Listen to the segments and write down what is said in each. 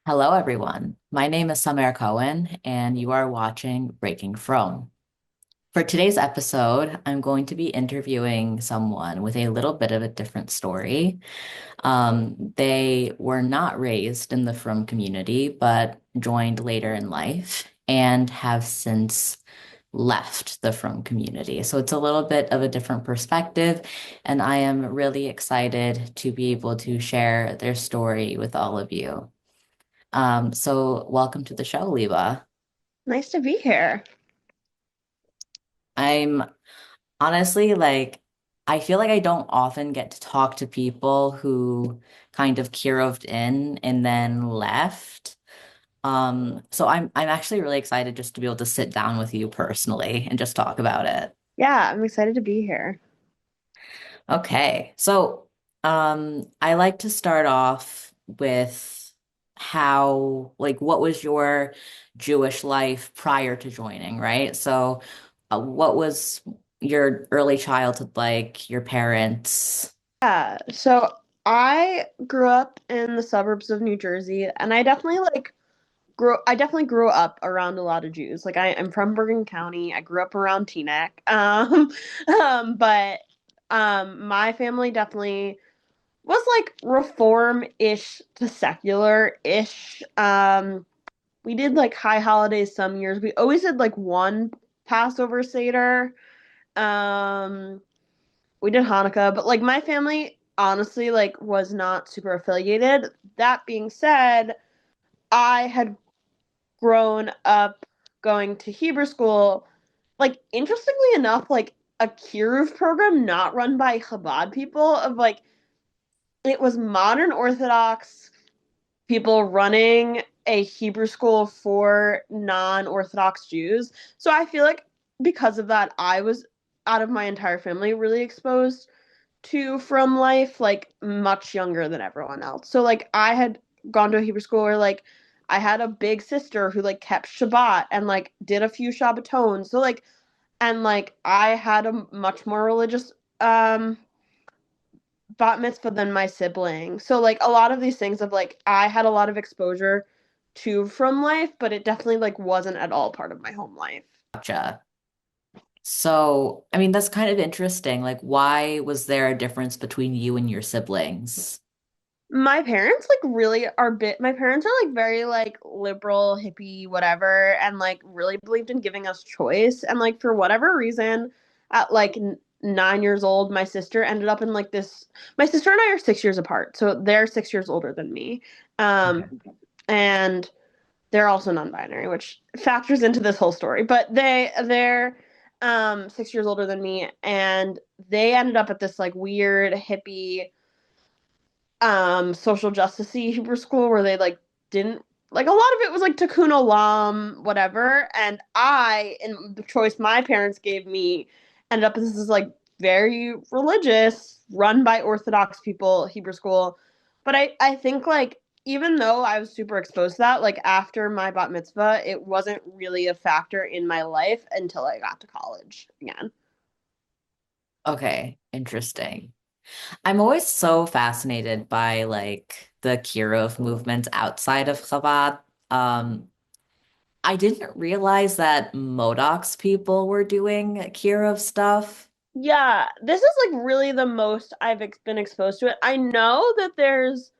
Hello, everyone. My name is Summer Cohen, and you are watching Breaking Frum. For today's episode, I'm going to be interviewing someone with a little bit of a different story. They were not raised in the Frum community, but joined later in life and have since left the Frum community. So it's a little bit of a different perspective, and I am really excited to be able to share their story with all of you. So welcome to the show, Liba. Nice to be here. I'm honestly I feel like I don't often get to talk to people who kind of Kiroved in and then left. So I'm actually really excited just to be able to sit down with you personally and just talk about it. Yeah, I'm excited to be here. Okay. I like to start off with what was your Jewish life prior to joining, right? What was your early childhood like, your parents? So I grew up in the suburbs of New Jersey, and I definitely grew up around a lot of Jews. Like I'm from Bergen County. I grew up around Teaneck. But my family definitely was like reform-ish to secular-ish. We did like high holidays some years. We always did like one Passover Seder. Um, we did Hanukkah, but like my family honestly like was not super affiliated. That being said, I had grown up going to Hebrew school. Like interestingly enough, like a Kiruv program not run by Chabad people of like it was modern Orthodox people running a Hebrew school for non-Orthodox Jews. So I feel like because of that, I was out of my entire family really exposed to from life like much younger than everyone else. So like I had gone to a Hebrew school where like I had a big sister who like kept Shabbat and like did a few Shabbatons. So like and like I had a much more religious bat mitzvah than my sibling. So like a lot of these things of like I had a lot of exposure to from life, but it definitely like wasn't at all part of my home life. Gotcha. I mean, that's kind of interesting. Like, why was there a difference between you and your siblings? My parents like really are bit my parents are like very like liberal, hippie, whatever, and like really believed in giving us choice. And like for whatever reason, at like 9 years old, my sister ended up in like this my sister and I are 6 years apart, so they're 6 years older than me. Um Okay. and they're also non-binary, which factors into this whole story. But they're 6 years older than me, and they ended up at this like weird hippie social justice Hebrew school where they like didn't like a lot of it was like Tikkun Olam, whatever. And I, in the choice my parents gave me, ended up as this like very religious, run by Orthodox people Hebrew school. But I think like even though I was super exposed to that, like after my bat mitzvah, it wasn't really a factor in my life until I got to college again. Okay, interesting. I'm always so fascinated by like the Kirov movement outside of Chabad. Um, I didn't realize that Modocs people were doing Kirov stuff. Yeah, this is like really the most been exposed to it. I know that there's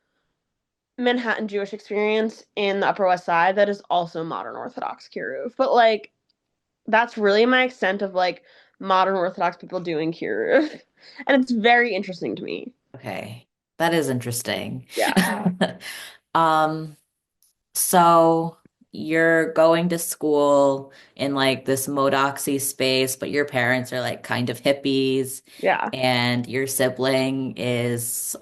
Manhattan Jewish experience in the Upper West Side that is also modern Orthodox Kiruv. But like that's really my extent of like modern Orthodox people doing Kiruv. And it's very interesting to me. Okay, that is interesting. Yeah. Um, so you're going to school in like this Modocsy space, but your parents are like kind of hippies, Yeah. and your sibling is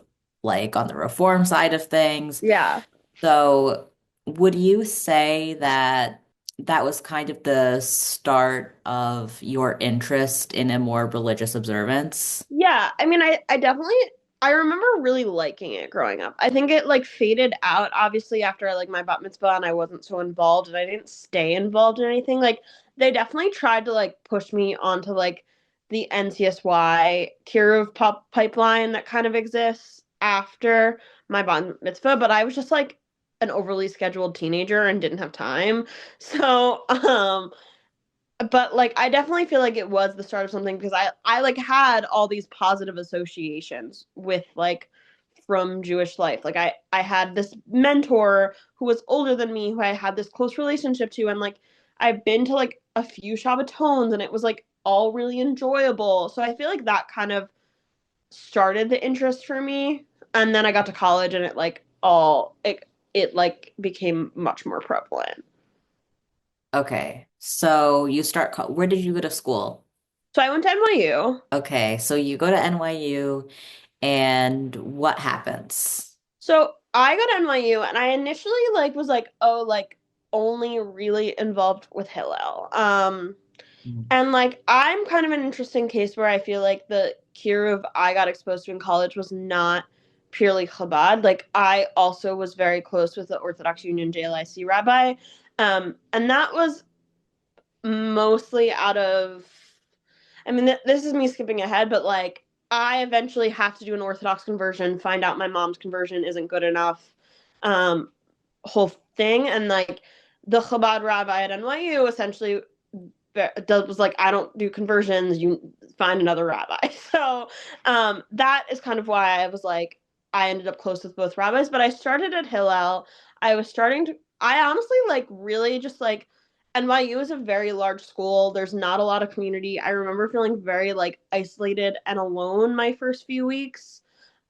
like on the reform side of things. Yeah. So would you say that that was kind of the start of your interest in a more religious observance? Yeah. I mean I definitely I remember really liking it growing up. I think it like faded out obviously after like my bat mitzvah and I wasn't so involved and I didn't stay involved in anything. Like they definitely tried to like push me onto like the NCSY Kiruv pop pipeline that kind of exists after my bat mitzvah, but I was just like an overly scheduled teenager and didn't have time. So, but like I definitely feel like it was the start of something because I like had all these positive associations with like from Jewish life. Like I had this mentor who was older than me who I had this close relationship to, and like I've been to like a few Shabbatones and it was like all really enjoyable. So I feel like that kind of started the interest for me. And then I got to college and it like became much more prevalent. Okay. So you start, where did you go to school? So I went to NYU. Okay. So you go to NYU and what happens? So I got to NYU and I initially like was like, oh, like only really involved with Hillel. Mm. And like I'm kind of an interesting case where I feel like the Kiruv I got exposed to in college was not purely Chabad. Like I also was very close with the Orthodox Union JLIC rabbi. And that was mostly out of I mean this is me skipping ahead, but like I eventually have to do an Orthodox conversion, find out my mom's conversion isn't good enough. Um whole thing and like the Chabad rabbi at NYU essentially was like, I don't do conversions. You find another rabbi. So that is kind of why I was like, I ended up close with both rabbis. But I started at Hillel. I was starting to. I honestly like really just like NYU is a very large school. There's not a lot of community. I remember feeling very like isolated and alone my first few weeks.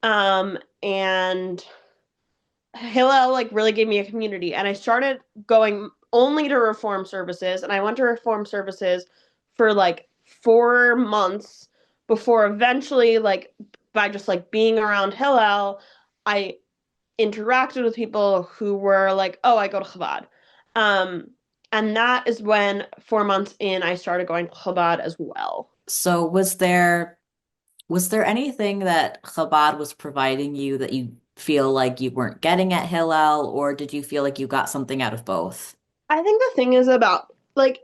And Hillel like really gave me a community and I started going only to reform services and I went to reform services for like 4 months before eventually like by just like being around Hillel I interacted with people who were like, oh, I go to Chabad. Um and that is when 4 months in I started going to Chabad as well. So was there anything that Chabad was providing you that you feel like you weren't getting at Hillel, or did you feel like you got something out of both? I think the thing is about like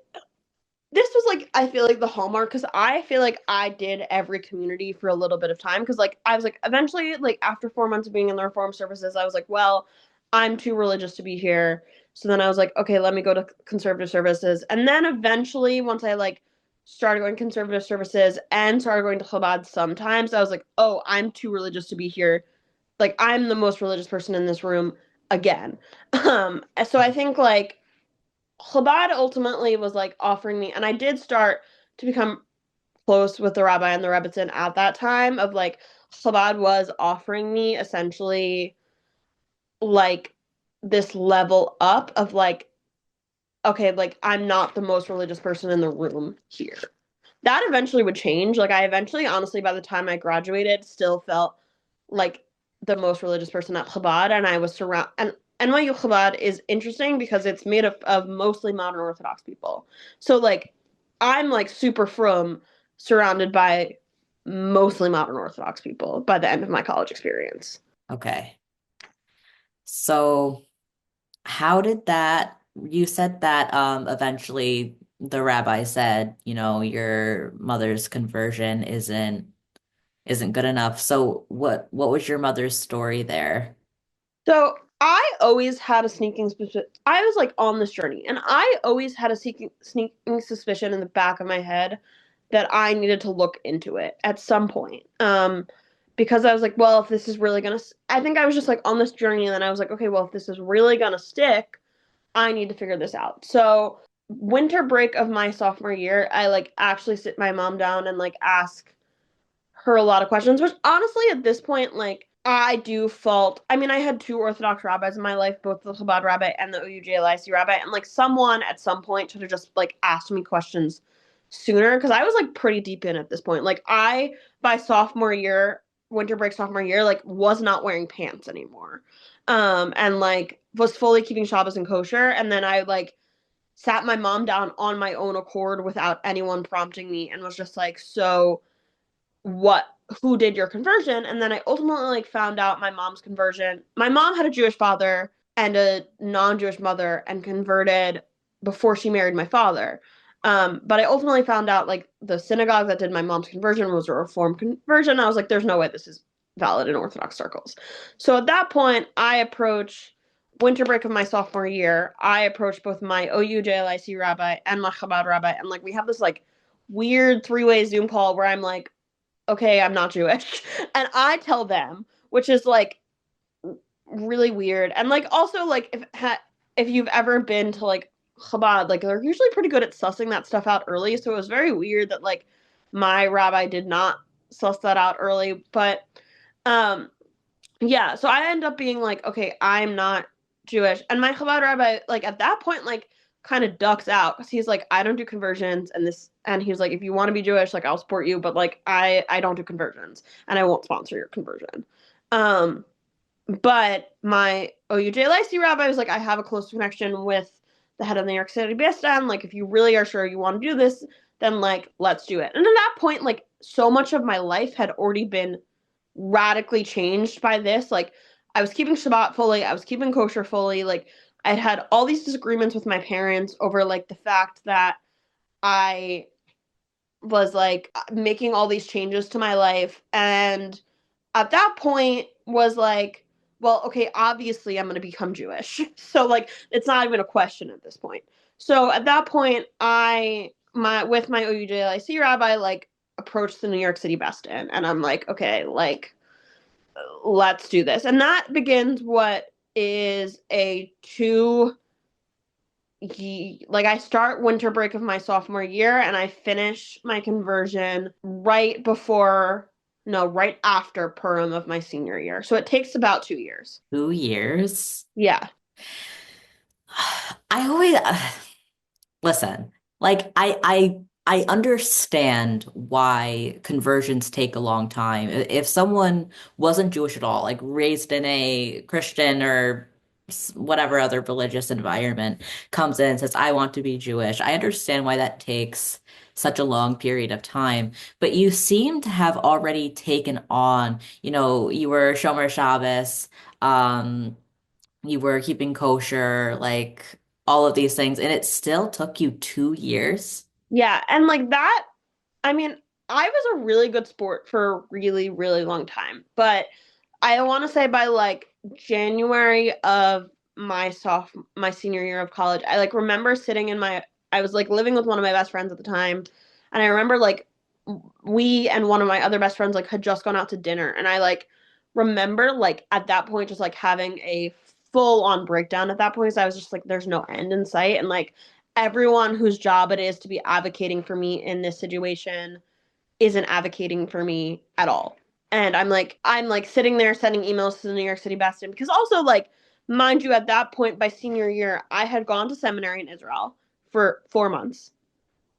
this was like I feel like the hallmark because I feel like I did every community for a little bit of time because like I was like eventually like after 4 months of being in the reform services I was like well I'm too religious to be here so then I was like okay let me go to conservative services and then eventually once I like started going conservative services and started going to Chabad sometimes I was like oh I'm too religious to be here like I'm the most religious person in this room again so I think like Chabad ultimately was like offering me, and I did start to become close with the rabbi and the rebbitzin at that time. Of like Chabad was offering me essentially like this level up of like, okay, like I'm not the most religious person in the room here. That eventually would change. Like I eventually, honestly, by the time I graduated, still felt like the most religious person at Chabad, and I was surrounded. And NYU Chabad is interesting because it's made of mostly modern Orthodox people. So like, I'm like super frum, surrounded by mostly modern Orthodox people by the end of my college experience. Okay. So how did that, you said that eventually the rabbi said, your mother's conversion isn't good enough. So what was your mother's story there? So I always had a sneaking suspicion. I was like on this journey, and I always had a sneaking suspicion in the back of my head that I needed to look into it at some point. Because I was like, well, if this is really gonna, I think I was just like on this journey, and then I was like, okay, well, if this is really gonna stick, I need to figure this out. So winter break of my sophomore year, I like actually sit my mom down and like ask her a lot of questions, which honestly at this point, like I do fault. I mean, I had two Orthodox rabbis in my life, both the Chabad rabbi and the OUJLIC rabbi, and like someone at some point should have just like asked me questions sooner because I was like pretty deep in at this point. Like I by sophomore year, winter break sophomore year, like was not wearing pants anymore. And like was fully keeping Shabbos and kosher. And then I like sat my mom down on my own accord without anyone prompting me and was just like, so what who did your conversion? And then I ultimately like found out my mom's conversion. My mom had a Jewish father and a non-Jewish mother and converted before she married my father. But I ultimately found out like the synagogue that did my mom's conversion was a reform conversion. I was like, there's no way this is valid in Orthodox circles. So at that point, I approach winter break of my sophomore year, I approached both my OU rabbi and my Chabad rabbi, and like we have this like weird three-way Zoom call where I'm like, okay, I'm not Jewish, and I tell them, which is like really weird, and like also like if you've ever been to like Chabad, like they're usually pretty good at sussing that stuff out early, so it was very weird that like my rabbi did not suss that out early, but um yeah, so I end up being like, okay, I'm not Jewish. And my Chabad rabbi, like at that point, like kind of ducks out because he's like, I don't do conversions, and he's like, if you want to be Jewish, like I'll support you, but like I don't do conversions, and I won't sponsor your conversion. Um, but my OUJ rabbi was like, I have a close connection with the head of the New York City Best like if you really are sure you want to do this, then like let's do it. And at that point, like so much of my life had already been radically changed by this. Like I was keeping Shabbat fully, I was keeping kosher fully. Like I'd had all these disagreements with my parents over like the fact that I was like making all these changes to my life, and at that point was like, well, okay, obviously I'm going to become Jewish. So like it's not even a question at this point. So at that point I my with my OUJLIC rabbi like approached the New York City Best In, and I'm like, okay, like let's do this. And that begins what is a like I start winter break of my sophomore year and I finish my conversion right before no, right after Purim of my senior year. So it takes about 2 years. 2 years. Yeah. I always listen. Like I understand why conversions take a long time. If someone wasn't Jewish at all, like raised in a Christian or whatever other religious environment, comes in and says, I want to be Jewish, I understand why that takes such a long period of time. But you seem to have already taken on, you were Shomer Shabbos, um, you were keeping kosher, like all of these things, and it still took you 2 years. Yeah. And like that, I mean, I was a really good sport for a really, really long time. But I want to say by like January of my senior year of college, I like remember sitting in my I was like living with one of my best friends at the time, and I remember like we and one of my other best friends like had just gone out to dinner, and I like remember like at that point just like having a full on breakdown at that point because I was just like there's no end in sight, and like everyone whose job it is to be advocating for me in this situation isn't advocating for me at all. And I'm like sitting there sending emails to the New York City Bastion because also like mind you at that point by senior year I had gone to seminary in Israel for 4 months.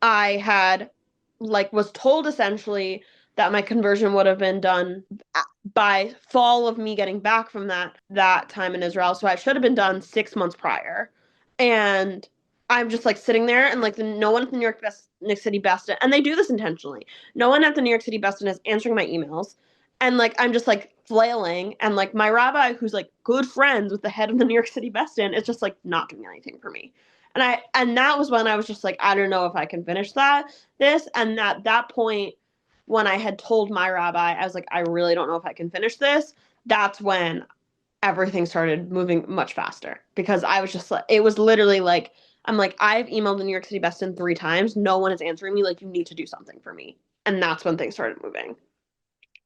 I had like was told essentially that my conversion would have been done by fall of me getting back from that time in Israel. So I should have been done 6 months prior. And I'm just like sitting there and like no one at the New York City Best and they do this intentionally. No one at the New York City Best is answering my emails. And like I'm just like flailing and like my rabbi who's like good friends with the head of the New York City Best is just like not doing anything for me. And that was when I was just like, I don't know if I can finish this. And at that point, when I had told my rabbi, I was like, I really don't know if I can finish this. That's when everything started moving much faster because I was just like, it was literally like, I'm like, I've emailed the New York City Best in 3 times. No one is answering me. Like, you need to do something for me. And that's when things started moving.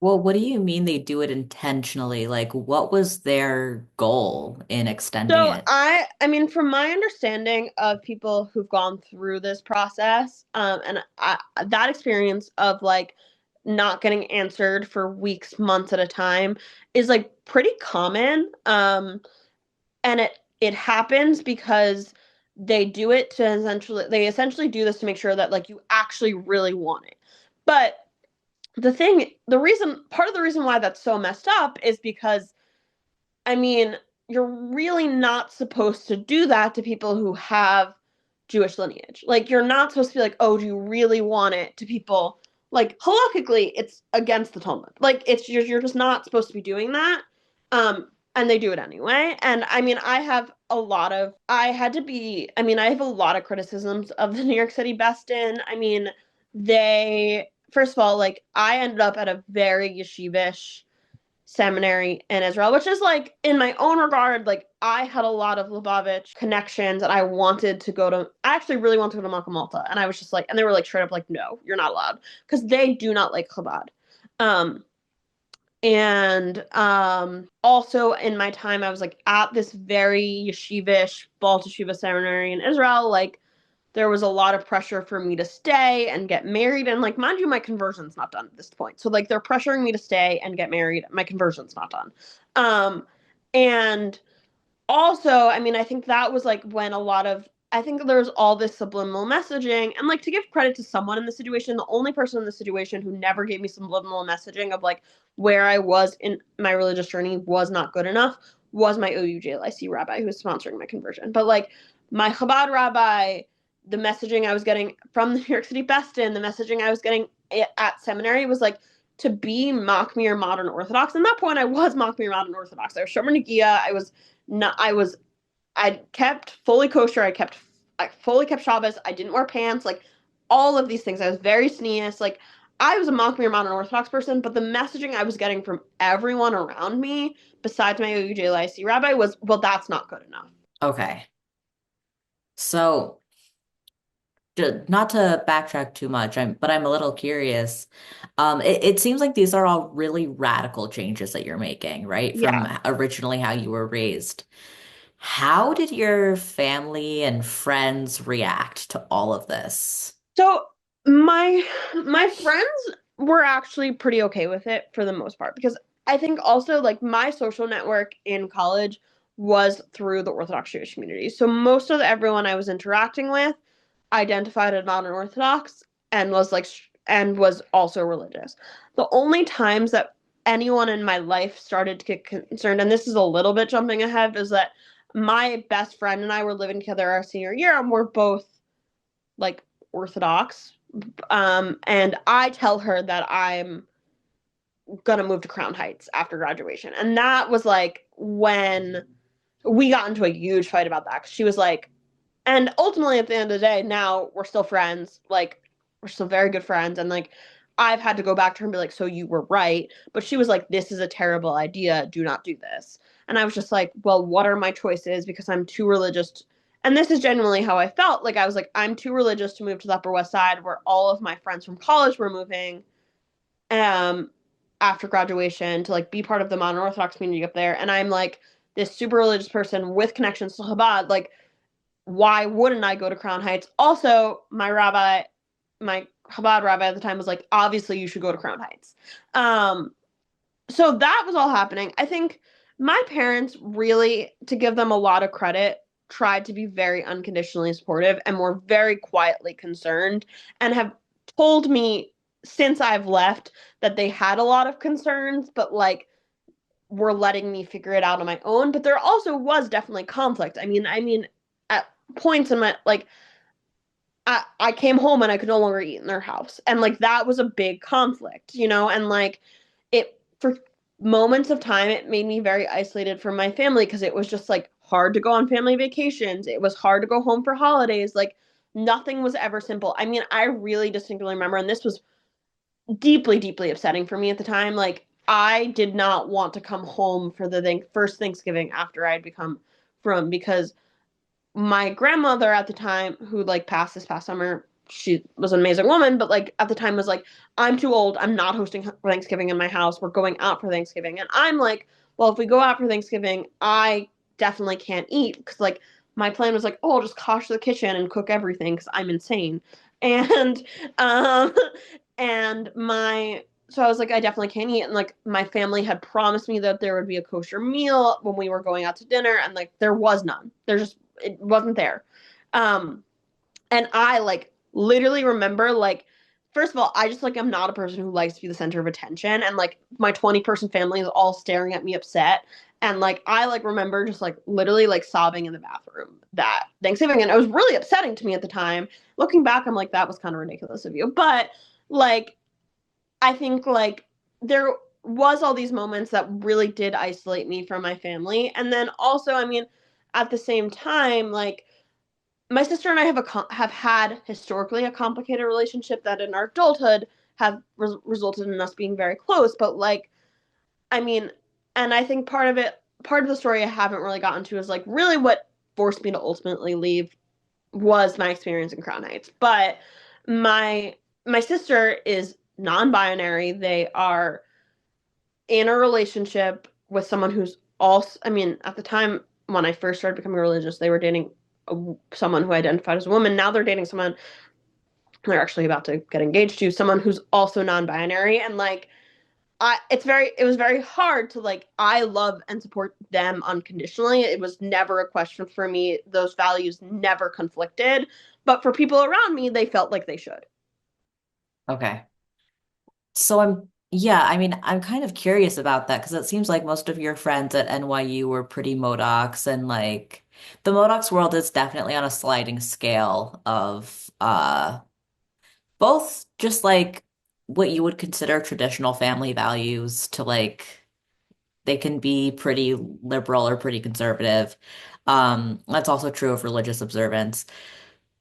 Well, what do you mean they do it intentionally? Like, what was their goal in extending So it? I mean, from my understanding of people who've gone through this process, that experience of like not getting answered for weeks, months at a time is like pretty common. And it happens because they essentially do this to make sure that like you actually really want it. But part of the reason why that's so messed up is because I mean, you're really not supposed to do that to people who have Jewish lineage. Like, you're not supposed to be like, oh, do you really want it to people? Like, halakhically, it's against the Talmud. Like, you're just not supposed to be doing that. And they do it anyway. And I mean, I have a lot of criticisms of the New York City Best In. I mean, first of all, like, I ended up at a very yeshivish seminary in Israel, which is like in my own regard, like I had a lot of Lubavitch connections and I wanted to go to, I actually really wanted to go to Malka Malta. And I was just like, and they were like straight up like, no, you're not allowed because they do not like Chabad. Um, and also in my time, I was like at this very yeshivish Balt Yeshiva seminary in Israel. Like there was a lot of pressure for me to stay and get married. And like, mind you, my conversion's not done at this point. So like they're pressuring me to stay and get married. My conversion's not done. And also, I mean, I think that was like when a lot of I think there's all this subliminal messaging. And like to give credit to someone in the situation, the only person in the situation who never gave me subliminal messaging of like where I was in my religious journey was not good enough was my OUJLIC rabbi who was sponsoring my conversion. But like my Chabad rabbi, the messaging I was getting from the New York City Bestin, the messaging I was getting at seminary was like to be Machmir modern Orthodox. And at that point I was Machmir modern Orthodox. I was Shomer Negia. I kept fully kosher. I fully kept Shabbos. I didn't wear pants. Like all of these things. I was very sneeze. Like I was a Machmir modern Orthodox person, but the messaging I was getting from everyone around me, besides my OUJLIC rabbi, was, well, that's not good enough. Okay. So, not to backtrack too much, but I'm a little curious. It seems like these are all really radical changes that you're making, right? Yeah. From originally how you were raised. How did your family and friends react to all of this? So my my friends were actually pretty okay with it for the most part because I think also like my social network in college was through the Orthodox Jewish community. So most of everyone I was interacting with identified as modern Orthodox and was like and was also religious. The only times that anyone in my life started to get concerned, and this is a little bit jumping ahead, is that my best friend and I were living together our senior year, and we're both like Orthodox. And I tell her that I'm gonna move to Crown Heights after graduation, and that was like when we got into a huge fight about that. 'Cause she was like, and ultimately at the end of the day, now we're still friends. Like we're still very good friends, and like I've had to go back to her and be like, so you were right. But she was like, this is a terrible idea. Do not do this. And I was just like, well, what are my choices? Because I'm too religious. And this is genuinely how I felt. Like I was like, I'm too religious to move to the Upper West Side where all of my friends from college were moving um after graduation to like be part of the modern Orthodox community up there. And I'm like this super religious person with connections to Chabad. Like why wouldn't I go to Crown Heights? Also, my Chabad rabbi at the time was like, obviously you should go to Crown Heights. So that was all happening. I think my parents really, to give them a lot of credit, tried to be very unconditionally supportive and were very quietly concerned and have told me since I've left that they had a lot of concerns, but like were letting me figure it out on my own. But there also was definitely conflict. I mean, at points in my like I came home and I could no longer eat in their house. And like that was a big conflict, you know, and like it for moments of time it made me very isolated from my family because it was just like hard to go on family vacations. It was hard to go home for holidays. Like nothing was ever simple. I mean, I really distinctly remember, and this was deeply, deeply upsetting for me at the time. Like I did not want to come home for the first Thanksgiving after I'd become from because my grandmother at the time, who like passed this past summer, she was an amazing woman, but like at the time was like, I'm too old. I'm not hosting Thanksgiving in my house. We're going out for Thanksgiving. And I'm like, well, if we go out for Thanksgiving, I definitely can't eat because like my plan was like, oh, I'll just cosh the kitchen and cook everything because I'm insane. And um and my so I was like, I definitely can't eat. And like my family had promised me that there would be a kosher meal when we were going out to dinner, and like there was none. There just it wasn't there. Um, and I like literally remember like first of all, I just like I'm not a person who likes to be the center of attention, and like my 20-person family is all staring at me upset. And like I like remember just like literally like sobbing in the bathroom that Thanksgiving, and it was really upsetting to me at the time. Looking back, I'm like that was kind of ridiculous of you, but like I think like there was all these moments that really did isolate me from my family. And then also, I mean, at the same time, like my sister and I have had historically a complicated relationship that in our adulthood have resulted in us being very close. But like, I mean, and I think part of the story I haven't really gotten to is like really what forced me to ultimately leave was my experience in Crown Heights. But my my sister is non-binary. They are in a relationship with someone who's also, I mean, at the time when I first started becoming religious, they were dating someone who identified as a woman. Now they're dating someone they're actually about to get engaged to, someone who's also non-binary. And like it was very hard to like, I love and support them unconditionally. It was never a question for me. Those values never conflicted. But for people around me, they felt like they should. Okay. So yeah, I mean, I'm kind of curious about that because it seems like most of your friends at NYU were pretty Modocs and like the Modocs world is definitely on a sliding scale of both just like what you would consider traditional family values to like they can be pretty liberal or pretty conservative. That's also true of religious observance.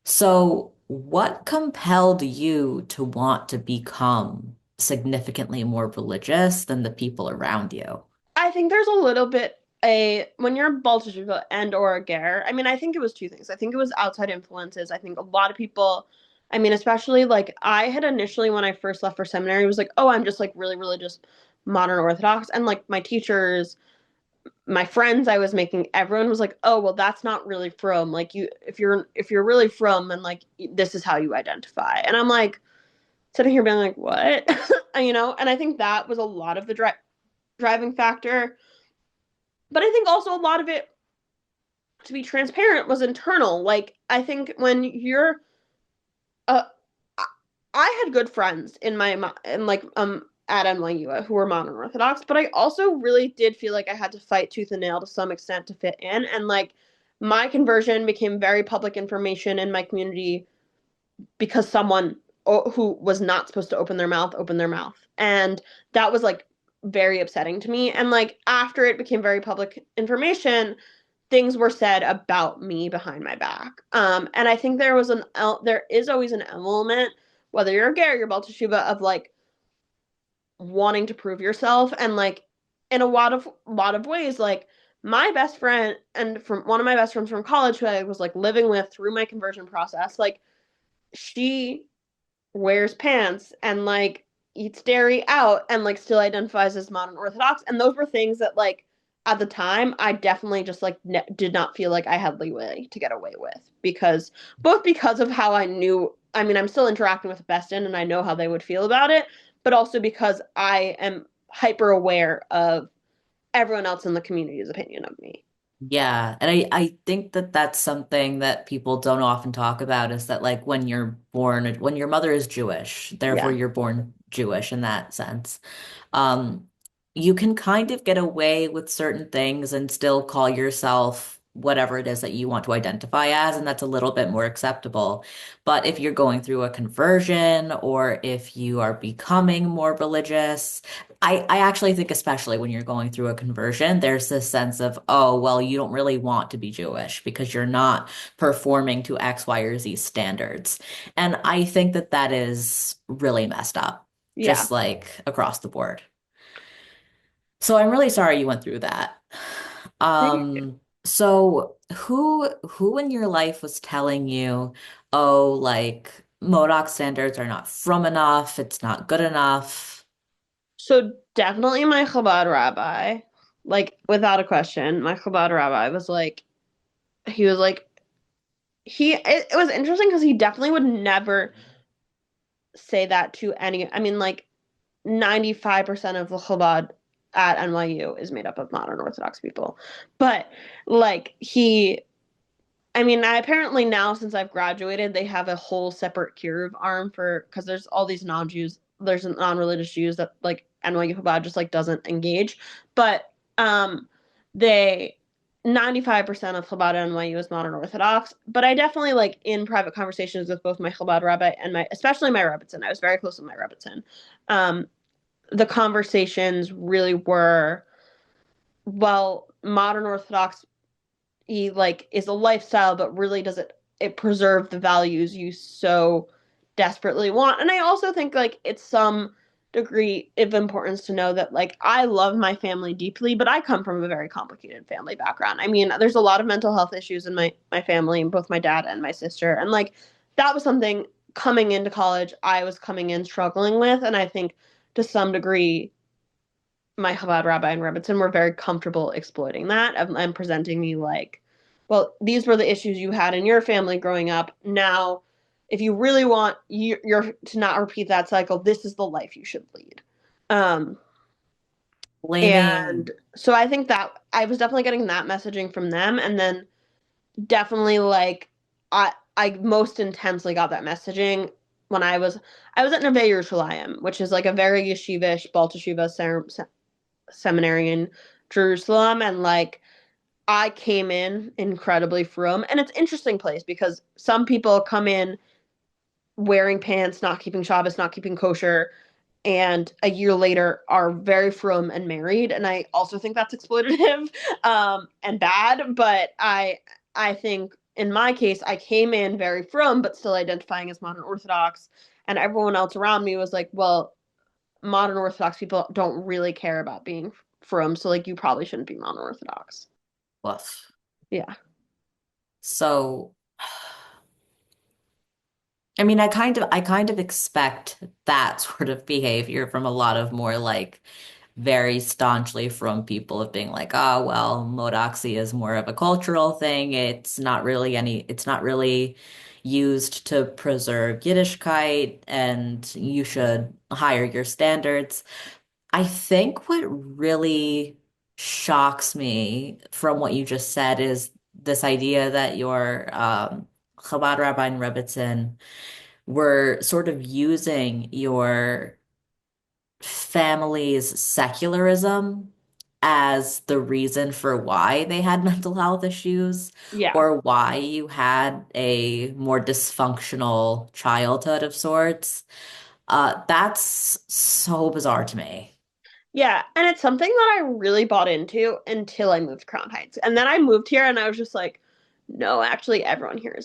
So, what compelled you to want to become significantly more religious than the people around you? I think there's a little bit a when you're a Baltishiva and or a Ger. I mean, I think it was two things. I think it was outside influences. I think a lot of people, I mean, especially like I had initially when I first left for seminary was like, oh, I'm just like really religious, modern Orthodox, and like my teachers, my friends I was making, everyone was like, oh, well, that's not really from like you. If you're really from, then like this is how you identify. And I'm like sitting here being like, what, you know? And I think that was a lot of the driving factor. But I think also a lot of it, to be transparent, was internal. Like I think when you're, uh, I had good friends in my in like at NYU who were modern Orthodox, but I also really did feel like I had to fight tooth and nail to some extent to fit in. And like my conversion became very public information in my community because someone who was not supposed to opened their mouth, and that was like very upsetting to me. And like after it became very public information, things were said about me behind my back. And I think there is always an element, whether you're a gay or you're Baltashuva, of like wanting to prove yourself, and like in a lot of ways, like my best friend and from one of my best friends from college who I was like living with through my conversion process, like she wears pants and like eats dairy out and like still identifies as modern Orthodox. And those were things that like at the time I definitely just like did not feel like I had leeway to get away with, because both because of how I knew, I mean, I'm still interacting with the Beston and I know how they would feel about it, but also because I am hyper aware of everyone else in the community's opinion of me. Yeah, and I think that that's something that people don't often talk about is that like when you're born, when your mother is Jewish, therefore Yeah. you're born Jewish in that sense. Um, you can kind of get away with certain things and still call yourself whatever it is that you want to identify as, and that's a little bit more acceptable. But if you're going through a conversion or if you are becoming more religious, I actually think especially when you're going through a conversion, there's this sense of, oh, well, you don't really want to be Jewish because you're not performing to X, Y, or Z standards. And I think that that is really messed up, Yeah. just like across the board. So I'm really sorry you went through that. So who in your life was telling you, oh, like Modoc standards are not from enough, it's not good enough? So definitely my Chabad rabbi, like without a question, my Chabad rabbi was like, he was like, it was interesting because he definitely would never say that to any, I mean, like 95% of the Chabad at NYU is made up of modern Orthodox people. But like I mean, I apparently now since I've graduated, they have a whole separate Kiruv arm for, because there's all these non-Jews, there's non-religious Jews that like NYU Chabad just like doesn't engage. But they 95% of Chabad at NYU is modern Orthodox. But I definitely like in private conversations with both my Chabad rabbi and my, especially my Rebbitzin, I was very close with my Rebbitzin. Um, the conversations really were, well, modern Orthodox like is a lifestyle, but really does it preserve the values you so desperately want? And I also think like it's some degree of importance to know that like I love my family deeply, but I come from a very complicated family background. I mean, there's a lot of mental health issues in my family, both my dad and my sister. And like that was something coming into college I was coming in struggling with, and I think to some degree my Chabad rabbi and Rebbitzin were very comfortable exploiting that and presenting me like, well, these were the issues you had in your family growing up. Now, if you really want you're to not repeat that cycle, this is the life you should lead. Um, and Blaming, so I think that I was definitely getting that messaging from them, and then definitely like I most intensely got that messaging when I was at Neve Yerushalayim, which is like a very yeshivish, Balt Yeshiva seminary in Jerusalem, and like I came in incredibly frum, and it's an interesting place because some people come in wearing pants, not keeping Shabbos, not keeping kosher, and a year later are very frum and married, and I also think that's exploitative and bad. But I think in my case, I came in very frum, but still identifying as modern Orthodox, and everyone else around me was like, well, modern Orthodox people don't really care about being frum, so like you probably shouldn't be modern Orthodox. woof. Yeah. So, I mean, I kind of expect that sort of behavior from a lot of more like very staunchly from people of being like, oh, well, Modoxy is more of a cultural thing. It's not really used to preserve Yiddishkeit, and you should higher your standards. I think what really shocks me from what you just said is this idea that your Chabad Rabbi and Rebbitzin were sort of using your family's secularism as the reason for why they had mental health issues Yeah. or why you had a more dysfunctional childhood of sorts. That's so bizarre to me. Yeah, and it's something that I really bought into until I moved to Crown Heights. And then I moved here and I was just like, no, actually everyone here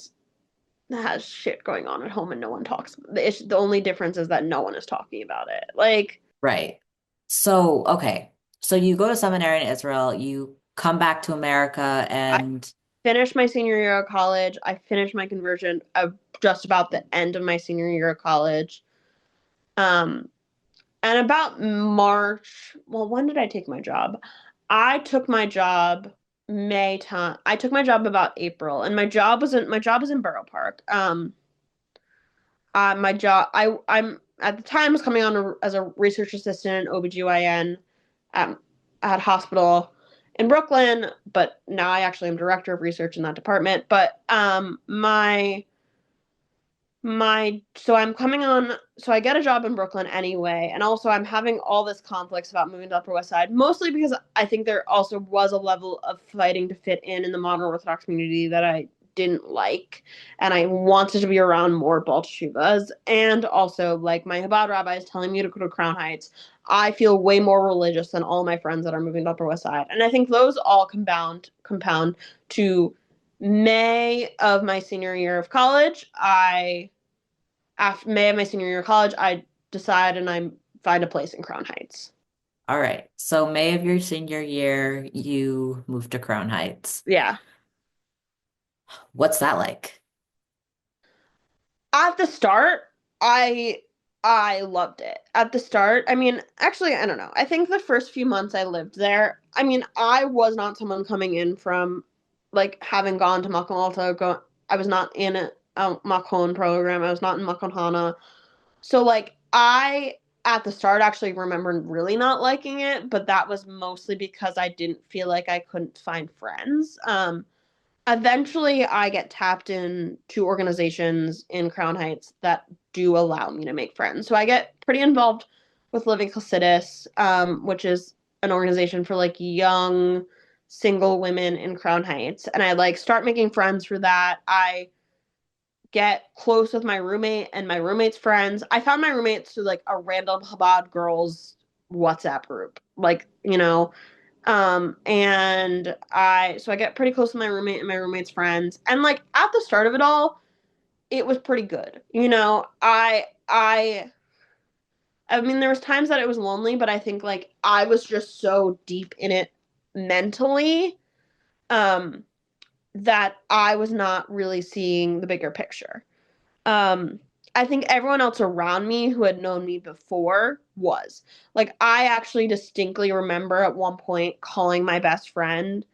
has shit going on at home and no one talks. The only difference is that no one is talking about it. Like, Right. So, okay. So you go to seminary in Israel, you come back to America, I and finished my senior year of college. I finished my conversion of just about the end of my senior year of college. Um, and about March, well, when did I take my job? I took my job May time. I took my job about April, and my job was in Borough Park. My job I'm at the time was coming on as a research assistant in OBGYN at at hospital in Brooklyn, but now I actually am director of research in that department. But my so I'm coming on, so I get a job in Brooklyn anyway, and also I'm having all this conflicts about moving to Upper West Side, mostly because I think there also was a level of fighting to fit in the modern Orthodox community that I didn't like, and I wanted to be around more Balt Shuvas, and also like my Chabad rabbi is telling me to go to Crown Heights. I feel way more religious than all my friends that are moving to Upper West Side, and I think those all compound to May of my senior year of college. After May of my senior year of college, I decide and I find a place in Crown Heights. all right. So May of your senior year, you moved to Crown Heights. Yeah. What's that like? At the start, I I loved it. At the start, I mean, actually, I don't know. I think the first few months I lived there, I mean, I was not someone coming in from like having gone to Makon Alta. I was not in a Makon program. I was not in Makon Hana. So like I at the start actually remember really not liking it, but that was mostly because I didn't feel like I couldn't find friends. Eventually I get tapped in to organizations in Crown Heights that do allow me to make friends. So I get pretty involved with Living Chassidus, which is an organization for like young single women in Crown Heights, and I like start making friends through that. I get close with my roommate and my roommate's friends. I found my roommates through like a random Chabad girls WhatsApp group. Like, and I get pretty close with my roommate and my roommate's friends. And like at the start of it all, it was pretty good. I mean, there was times that it was lonely, but I think like I was just so deep in it mentally, um, that I was not really seeing the bigger picture. Um, I think everyone else around me who had known me before was. Like, I actually distinctly remember at one point calling my best friend,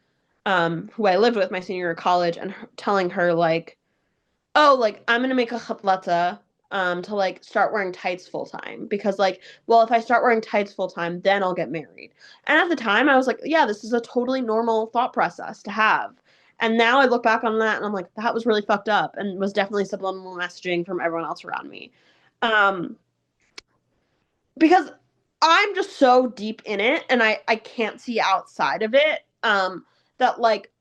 who I lived with my senior year of college, and telling her, like, oh, like, I'm gonna make a chaplata, to like start wearing tights full time because like, well, if I start wearing tights full time, then I'll get married. And at the time, I was like, yeah, this is a totally normal thought process to have. And now I look back on that and I'm like, that was really fucked up and was definitely subliminal messaging from everyone else around me. Um, because I'm just so deep in it and I can't see outside of it. That like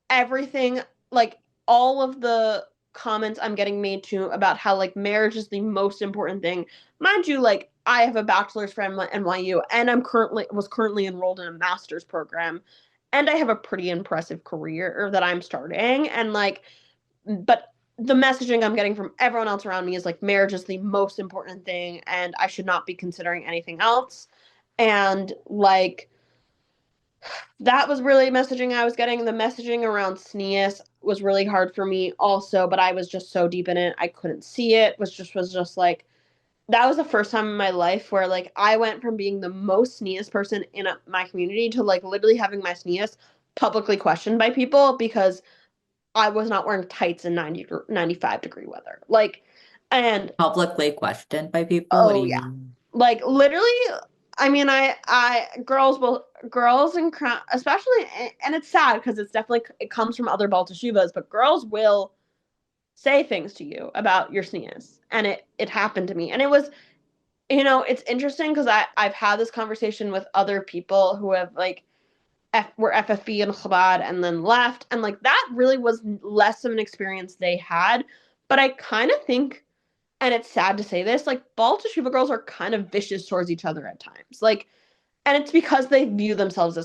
everything, like all of the comments I'm getting made to about how like marriage is the most important thing. Mind you, like I have a bachelor's from NYU and I'm currently enrolled in a master's program and I have a pretty impressive career that I'm starting and like, but the messaging I'm getting from everyone else around me is like marriage is the most important thing and I should not be considering anything else. And like that was really messaging I was getting. The messaging around SNEAS was really hard for me also, but I was just so deep in it. I couldn't see it. Was just like that was the first time in my life where like I went from being the most SNEAS person in my community to like literally having my SNEAS publicly questioned by people because I was not wearing tights in 95-degree weather. Like, and Publicly questioned by people? What do oh you yeah, mean? like literally. I mean, girls and especially, and it's sad because it's definitely it comes from other Baltashuvas, but girls will say things to you about your sneeze, and it happened to me, and it was, it's interesting because I've had this conversation with other people who have like were FFB and Chabad and then left, and like that really was less of an experience they had, but I kind of think, and it's sad to say this, like Baal Teshuva girls are kind of vicious towards each other at times. Like, and it's because they view themselves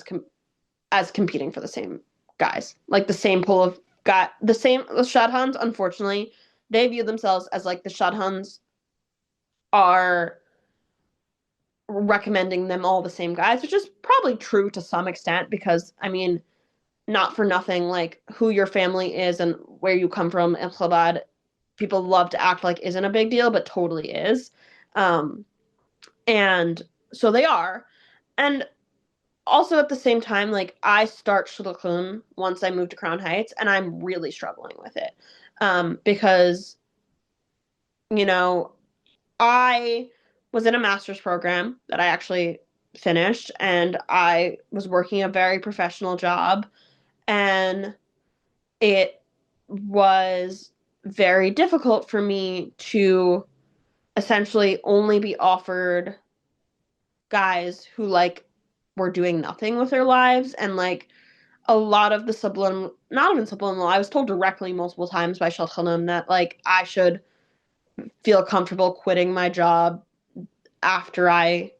as competing for the same guys, like the same pool of got the Shadhans. Unfortunately, they view themselves as like the Shadhans are recommending them all the same guys, which is probably true to some extent because I mean, not for nothing, like who your family is and where you come from in Chabad, people love to act like isn't a big deal, but totally is. Um, and so they are. And also at the same time, like I start shidduchim once I move to Crown Heights, and I'm really struggling with it because you know I was in a master's program that I actually finished, and I was working a very professional job, and it was very difficult for me to essentially only be offered guys who like were doing nothing with their lives and like a lot of the subliminal, not even subliminal, I was told directly multiple times by Shalchanim that like I should feel comfortable quitting my job after I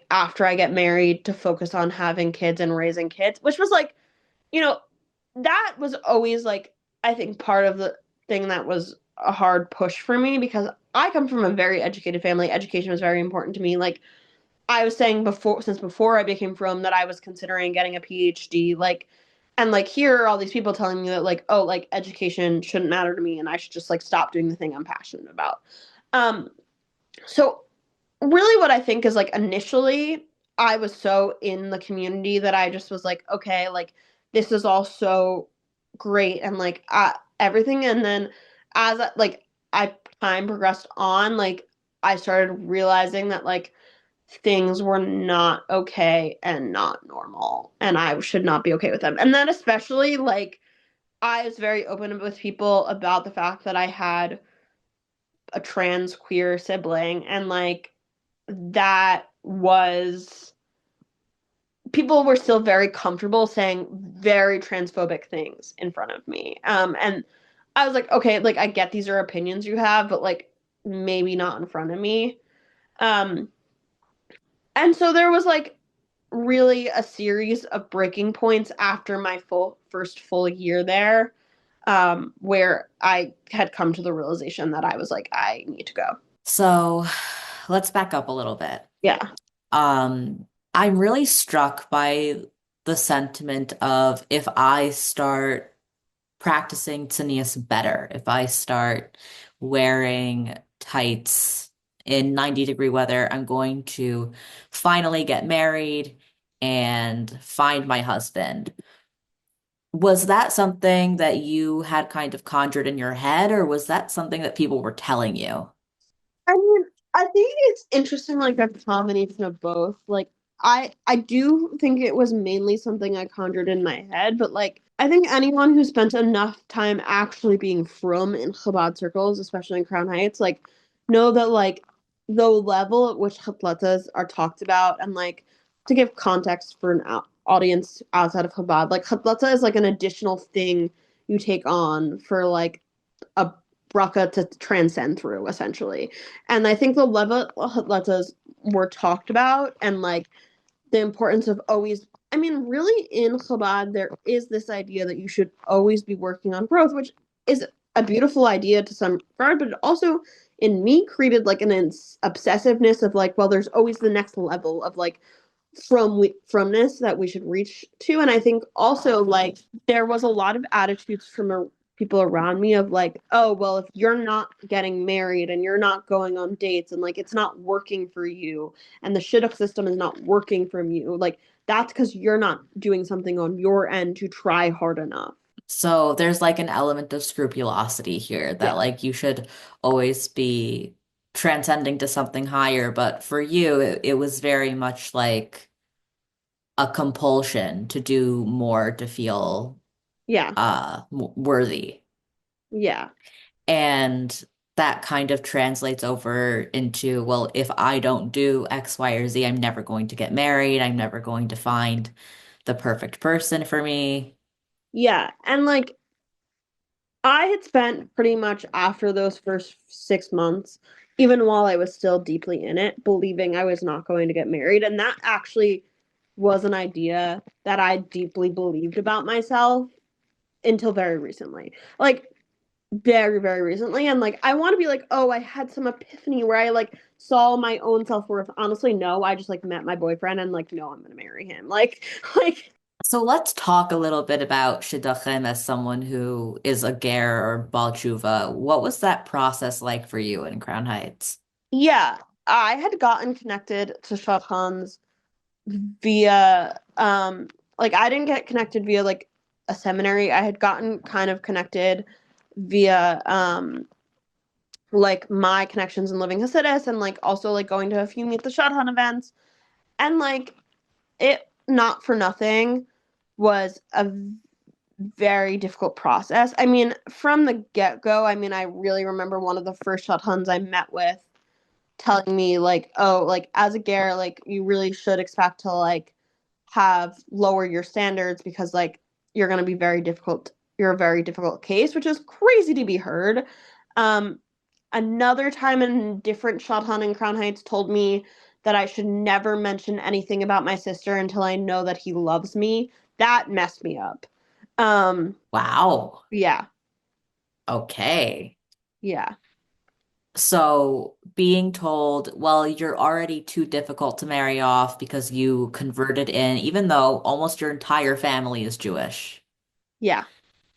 after I get married to focus on having kids and raising kids, which was like, you know, that was always like I think part of the thing that was a hard push for me because I come from a very educated family. Education was very important to me. Like I was saying before, since before I became from that I was considering getting a PhD, like, and like here are all these people telling me that like, oh, like education shouldn't matter to me and I should just like stop doing the thing I'm passionate about. Um, so really what I think is like initially I was so in the community that I just was like, okay, like this is all so great and like everything. And then as I time progressed on, like I started realizing that like things were not okay and not normal and I should not be okay with them. And then especially like I was very open with people about the fact that I had a trans queer sibling and like that was people were still very comfortable saying very transphobic things in front of me. And I was like, okay, like I get these are opinions you have, but like maybe not in front of me. Um, and so there was like really a series of breaking points after my first full year there, where I had come to the realization that I was like, I need to go. So let's back up a little bit. Yeah. Um, I'm really struck by the sentiment of if I start practicing tznius better, if I start wearing tights in 90-degree weather, I'm going to finally get married and find my husband. Was that something that you had kind of conjured in your head, or was that something that people were telling you? I mean, I think it's interesting, like a combination of both. Like, I do think it was mainly something I conjured in my head, but like, I think anyone who spent enough time actually being frum in Chabad circles, especially in Crown Heights, like, know that like the level at which chatlatas are talked about, and like to give context for an audience outside of Chabad, like chatlata is like an additional thing you take on for like a bracha to transcend through, essentially. And I think the letters were talked about, and like the importance of always. I mean, really, in Chabad, there is this idea that you should always be working on growth, which is a beautiful idea to some regard, but it also, in me, created like an obsessiveness of like, well, there's always the next level of like fromness that we should reach to. And I think also like there was a lot of attitudes from people around me of like, oh well, if you're not getting married and you're not going on dates and like it's not working for you and the shidduch system is not working from you, like that's because you're not doing something on your end to try hard enough. So there's like an element of scrupulosity here that Yeah. like you should always be transcending to something higher. But for you, it was very much like a compulsion to do more to feel Yeah. worthy. Yeah. And that kind of translates over into, well, if I don't do X, Y, or Z, I'm never going to get married. I'm never going to find the perfect person for me. Yeah. And like I had spent pretty much after those first 6 months, even while I was still deeply in it, believing I was not going to get married. And that actually was an idea that I deeply believed about myself until very recently. Like, very, very recently. And like, I want to be like, oh, I had some epiphany where I like saw my own self worth. Honestly, no, I just like met my boyfriend and like, no, I'm going to marry him. Like, So let's talk a little bit about shidduchim as someone who is a ger or bal tshuva. What was that process like for you in Crown Heights? yeah, I had gotten connected to Shadchan's via like I didn't get connected via like a seminary. I had gotten kind of connected via like my connections in living Hasidus and like also like going to a few Meet the Shadchan events, and like it not for nothing was a very difficult process. I mean, from the get-go, I mean, I really remember one of the first Shadchans I met with telling me like, oh, like as a ger, like you really should expect to like have lower your standards because like you're going to be very difficult. You're a very difficult case, which is crazy to be heard. Um, Another time in different Shadchan in Crown Heights told me that I should never mention anything about my sister until I know that he loves me. That messed me up. Um, Wow. yeah, Okay. yeah, So being told, well, you're already too difficult to marry off because you converted in, even though almost your entire family is Jewish. yeah,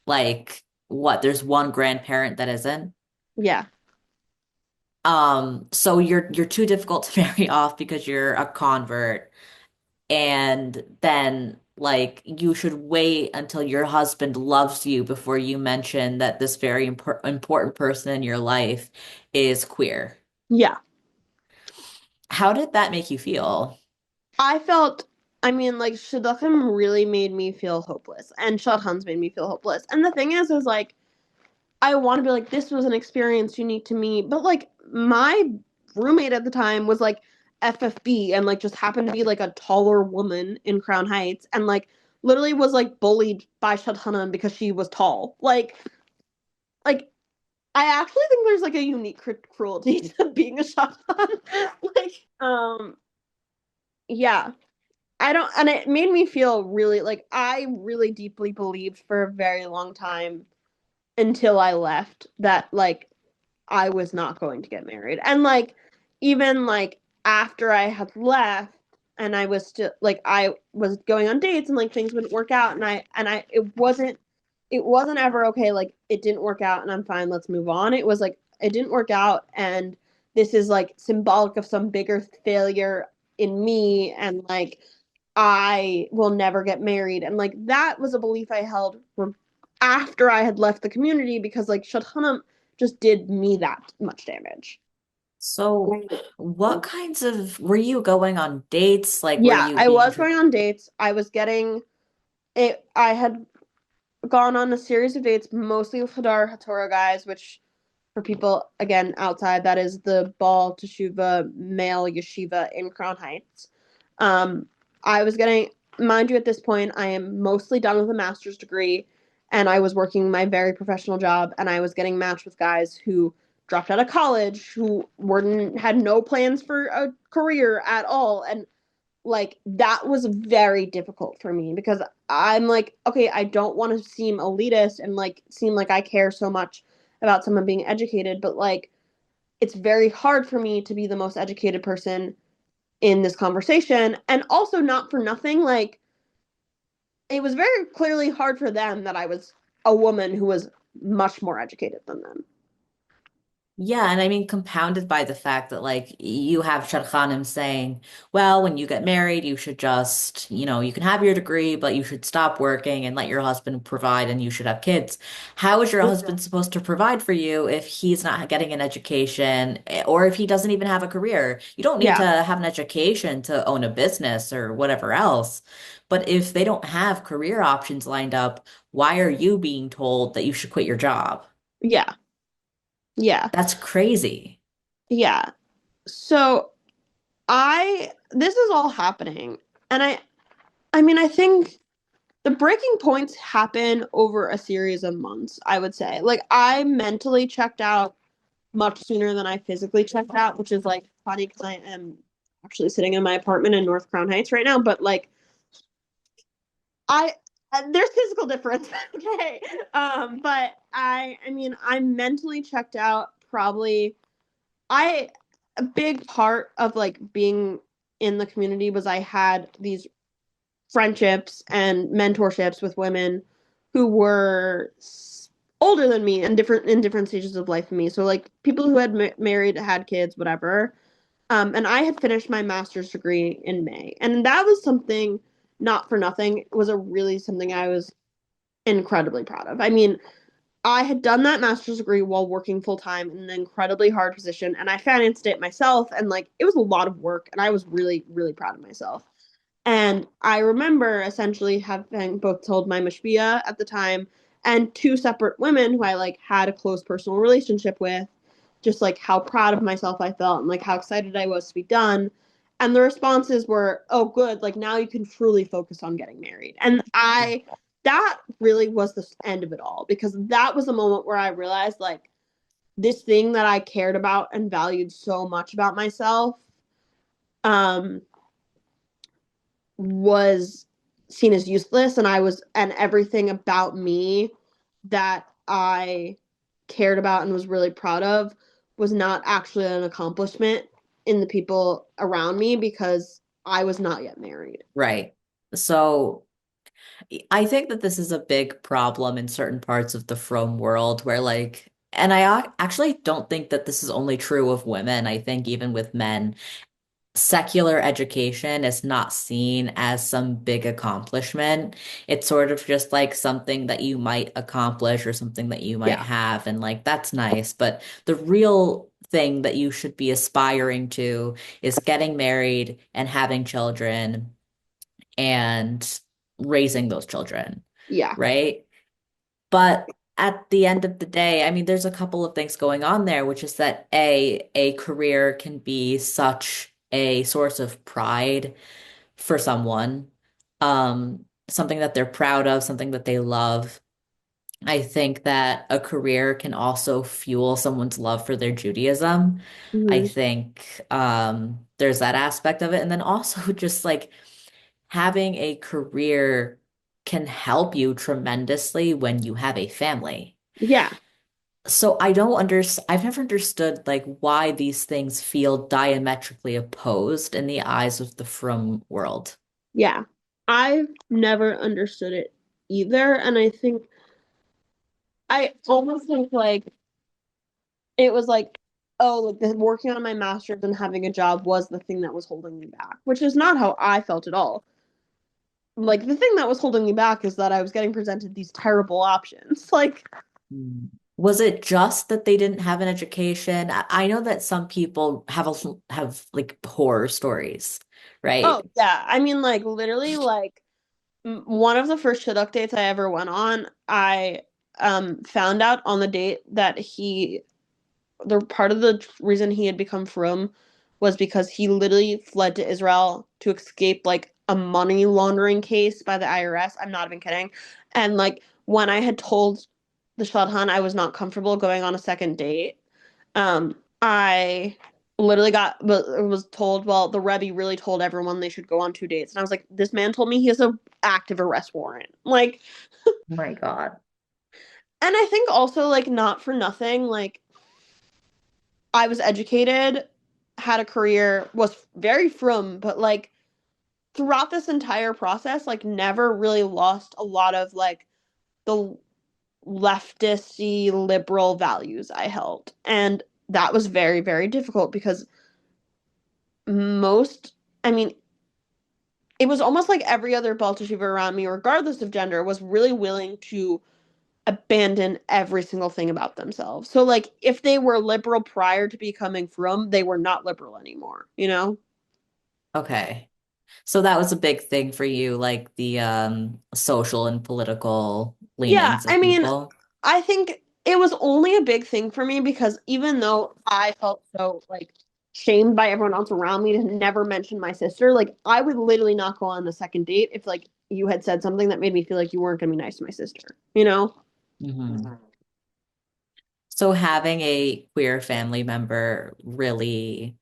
Like, what? There's one grandparent that isn't. yeah, So you're too difficult to marry off because you're a convert, and then like you should wait until your husband loves you before you mention that this very important person in your life is queer. yeah. How did that make you feel? I felt, I mean, like Shidduchim really made me feel hopeless, and Shadchans made me feel hopeless. And the thing is like I want to be like this was an experience unique to me, but like my roommate at the time was like FFB and like just happened to be like a taller woman in Crown Heights, and like literally was like bullied by Shadchanan because she was tall. Like I actually think there's like a unique cruelty to being a Shadchan. like yeah, I don't, and it made me feel really like I really deeply believed for a very long time until I left that like I was not going to get married. And like even like after I had left and I was still like I was going on dates and like things wouldn't work out and I it wasn't ever okay like it didn't work out and I'm fine, let's move on. It was like it didn't work out and this is like symbolic of some bigger failure in me and like I will never get married. And like that was a belief I held after I had left the community because like Shadchanam just did me that much damage. So, what kinds of were you going on dates? Like, were Yeah, you I being was going on dates. I was getting it. I had gone on a series of dates, mostly with Hadar Hatorah guys, which for people again outside, that is the Baal Teshuva male yeshiva in Crown Heights. Um, I was getting, mind you, at this point, I am mostly done with a master's degree, and I was working my very professional job, and I was getting matched with guys who dropped out of college, who were had no plans for a career at all, and like that was very difficult for me because I'm like, okay, I don't want to seem elitist and like seem like I care so much about someone being educated, but like it's very hard for me to be the most educated person in this conversation. And also, not for nothing, like it was very clearly hard for them that I was a woman who was much more educated than them. Yeah, and I mean compounded by the fact that like you have Shadchanim saying, well, when you get married, you should just, you can have your degree, but you should stop working and let your husband provide and you should have kids. How is your husband supposed to provide for you if he's not getting an education or if he doesn't even have a career? You don't need Yeah, to have an education to own a business or whatever else. But if they don't have career options lined up, why are you being told that you should quit your job? yeah, yeah, That's crazy. yeah. So this is all happening, and I mean, I think the breaking points happen over a series of months, I would say. Like I mentally checked out much sooner than I physically checked out, which is like funny because I am actually sitting in my apartment in North Crown Heights right now, but like I there's physical difference, okay. But I mean I mentally checked out probably I a big part of like being in the community was I had these friendships and mentorships with women who were older than me and different stages of life than me. So like people who had married, had kids, whatever. And I had finished my master's degree in May, and that was something not for nothing. It was a really something I was incredibly proud of. I mean, I had done that master's degree while working full time in an incredibly hard position, and I financed it myself, and like it was a lot of work, and I was really, really proud of myself. And I remember essentially having both told my mashpia at the time and two separate women who I like had a close personal relationship with, just like how proud of myself I felt and like how excited I was to be done. And the responses were, "Oh, good! Like now you can truly focus on getting married." And that really was the end of it all because that was the moment where I realized like this thing that I cared about and valued so much about myself, um, was seen as useless and everything about me that I cared about and was really proud of was not actually an accomplishment in the people around me because I was not yet married. Right. So I think that this is a big problem in certain parts of the frum world where like, and actually don't think that this is only true of women. I think even with men, secular education is not seen as some big accomplishment. It's sort of just like something that you might accomplish or something that you might Yeah. have. And like, that's nice. But the real thing that you should be aspiring to is getting married and having children and raising those children, Yeah. right? But at the end of the day, I mean, there's a couple of things going on there, which is that a career can be such a source of pride for someone, something that they're proud of, something that they love. I think that a career can also fuel someone's love for their Judaism. I Mm-hmm. think there's that aspect of it. And then also just like having a career can help you tremendously when you have a family. Yeah. So I don't under I've never understood like why these things feel diametrically opposed in the eyes of the frum world. Yeah. I've never understood it either. And I almost think like it was like, oh, like working on my master's and having a job was the thing that was holding me back, which is not how I felt at all. Like the thing that was holding me back is that I was getting presented these terrible options. Like, Mm. Was it just that they didn't have an education? I know that some people have like horror stories, oh right? yeah, I mean, like literally, like one of the first shidduch dates I ever went on, I found out on the date that the part of the reason he had become frum was because he literally fled to Israel to escape like a money laundering case by the IRS. I'm not even kidding. And like when I had told the shadchan I was not comfortable going on a second date, I literally was told, well, the Rebbe really told everyone they should go on 2 dates. And I was like, this man told me he has a active arrest warrant. Like, Oh my God. and I think also like not for nothing, like I was educated, had a career, was very frum, but like throughout this entire process, like never really lost a lot of like the leftisty liberal values I held. And that was very, very difficult because most, I mean, it was almost like every other Baltashiva around me, regardless of gender, was really willing to abandon every single thing about themselves. So like if they were liberal prior to becoming frum, they were not liberal anymore, you know? Okay. So that was a big thing for you, like the social and political Yeah, leanings I of mean, people. I think it was only a big thing for me because even though I felt so like shamed by everyone else around me to never mention my sister, like I would literally not go on a second date if like you had said something that made me feel like you weren't gonna be nice to my sister, you know? Hmm. So having a queer family member really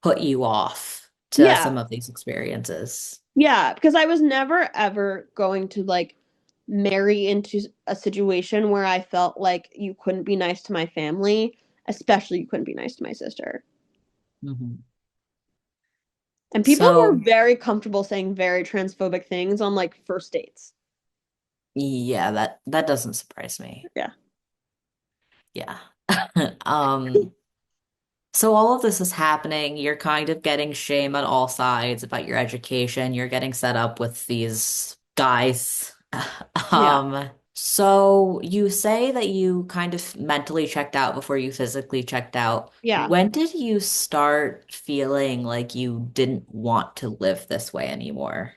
put you off to Yeah. some of these experiences. Yeah, because I was never ever going to like marry into a situation where I felt like you couldn't be nice to my family, especially you couldn't be nice to my sister. Hmm. And people were So very comfortable saying very transphobic things on like first dates. yeah, that doesn't surprise me. Yeah. Yeah. Um, so all of this is happening. You're kind of getting shame on all sides about your education. You're getting set up with these guys. Yeah. So you say that you kind of mentally checked out before you physically checked out. Yeah. When did you start feeling like you didn't want to live this way anymore?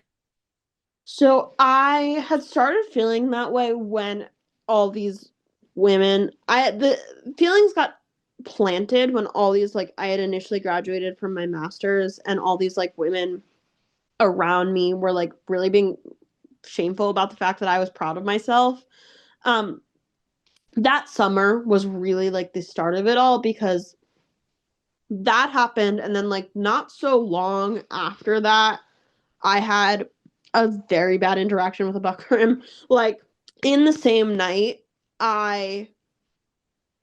So I had started feeling that way when all these the feelings got planted when all these like I had initially graduated from my master's and all these like women around me were like really being shameful about the fact that I was proud of myself. Um, that summer was really like the start of it all because that happened, and then like not so long after that, I had a very bad interaction with a Bakrim. Like in the same night, I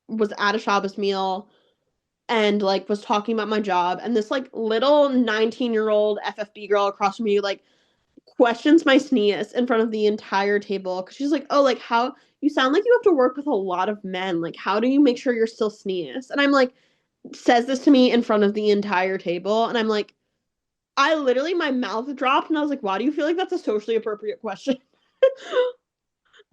was at a Shabbos meal and like was talking about my job, and this like little 19-year-old FFB girl across from me like questions my sneeze in front of the entire table because she's like, "Oh, like how you sound like you have to work with a lot of men. Like, how do you make sure you're still sneeze?" And I'm like, says this to me in front of the entire table, and I'm like, I literally my mouth dropped, and I was like, "Why do you feel like that's a socially appropriate question?"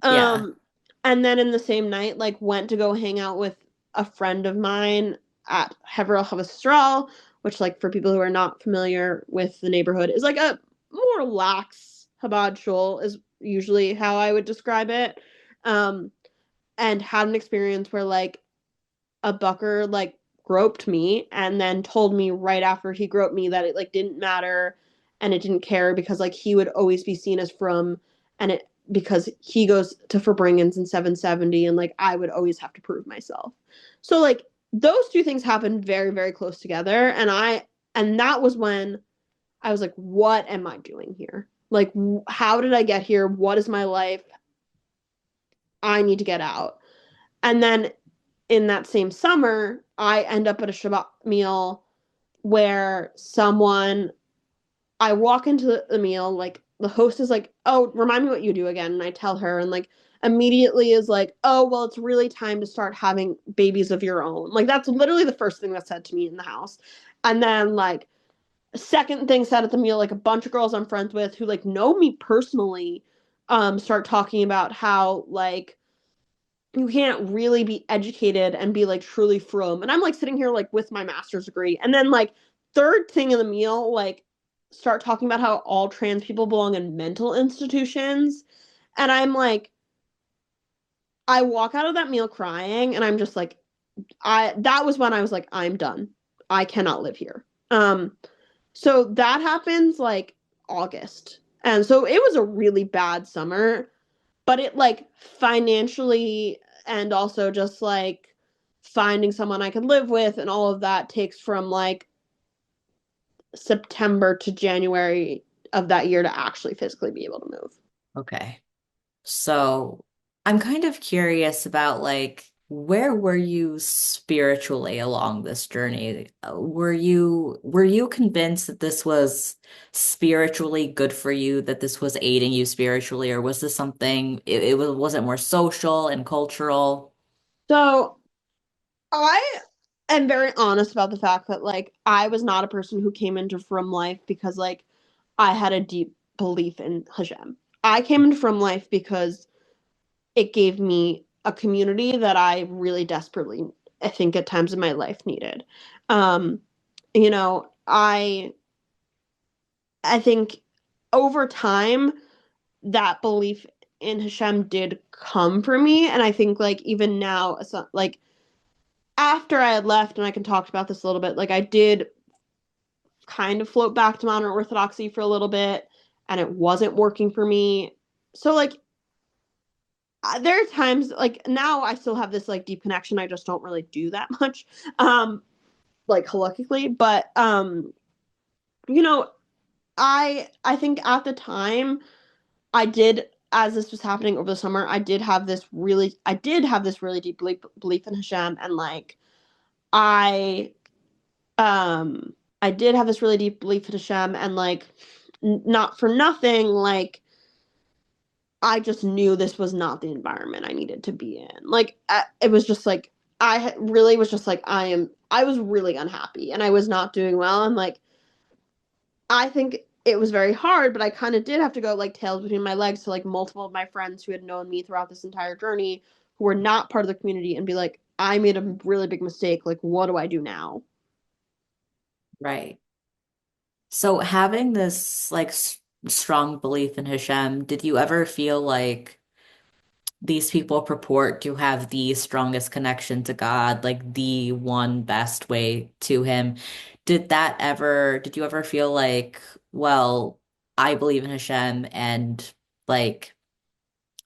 Yeah. um, and then in the same night, like went to go hang out with a friend of mine at Hever Havastral, which like for people who are not familiar with the neighborhood is like a more lax Chabad shul is usually how I would describe it. Um, and had an experience where like a bucker like groped me and then told me right after he groped me that it like didn't matter and it didn't care because like he would always be seen as frum and it because he goes to Farbrengens in 770 and like I would always have to prove myself. So like those two things happened very very close together and that was when I was like what am I doing here? Like how did I get here? What is my life? I need to get out. And then in that same summer, I end up at a Shabbat meal where I walk into the meal, like the host is like, "Oh, remind me what you do again." And I tell her, and like immediately is like, "Oh, well, it's really time to start having babies of your own." Like that's literally the first thing that's said to me in the house. And then like second thing said at the meal, like a bunch of girls I'm friends with who like know me personally, start talking about how like you can't really be educated and be like truly frum. And I'm like sitting here like with my master's degree. And then like third thing in the meal, like start talking about how all trans people belong in mental institutions. And I'm like, I walk out of that meal crying and I'm just like, that was when I was like, I'm done. I cannot live here. So that happens like August. And so it was a really bad summer, but it like financially and also just like finding someone I could live with and all of that takes from like September to January of that year to actually physically be able to move. Okay. So I'm kind of curious about like where were you spiritually along this journey? Were you convinced that this was spiritually good for you, that this was aiding you spiritually, or was this something was it more social and cultural? So I am very honest about the fact that like I was not a person who came into From Life because like I had a deep belief in Hashem. I came into From Life because it gave me a community that I really desperately, I think, at times in my life needed. Um, I think over time that belief in Hashem did come for me, and I think like even now, like after I had left, and I can talk about this a little bit, like I did kind of float back to modern Orthodoxy for a little bit, and it wasn't working for me. So like there are times like now I still have this like deep connection. I just don't really do that much, like halakhically. But you know, I think at the time I did as this was happening over the summer, I did have this really deep belief in Hashem and like I I did have this really deep belief in Hashem and like not for nothing like I just knew this was not the environment I needed to be in. Like it was just like really was just like I was really unhappy and I was not doing well and like I think it was very hard, but I kind of did have to go like tails between my legs to like multiple of my friends who had known me throughout this entire journey who were not part of the community and be like, I made a really big mistake. Like, what do I do now? Right. So having this like strong belief in Hashem, did you ever feel like these people purport to have the strongest connection to God, like the one best way to him? Did you ever feel like, well, I believe in Hashem and like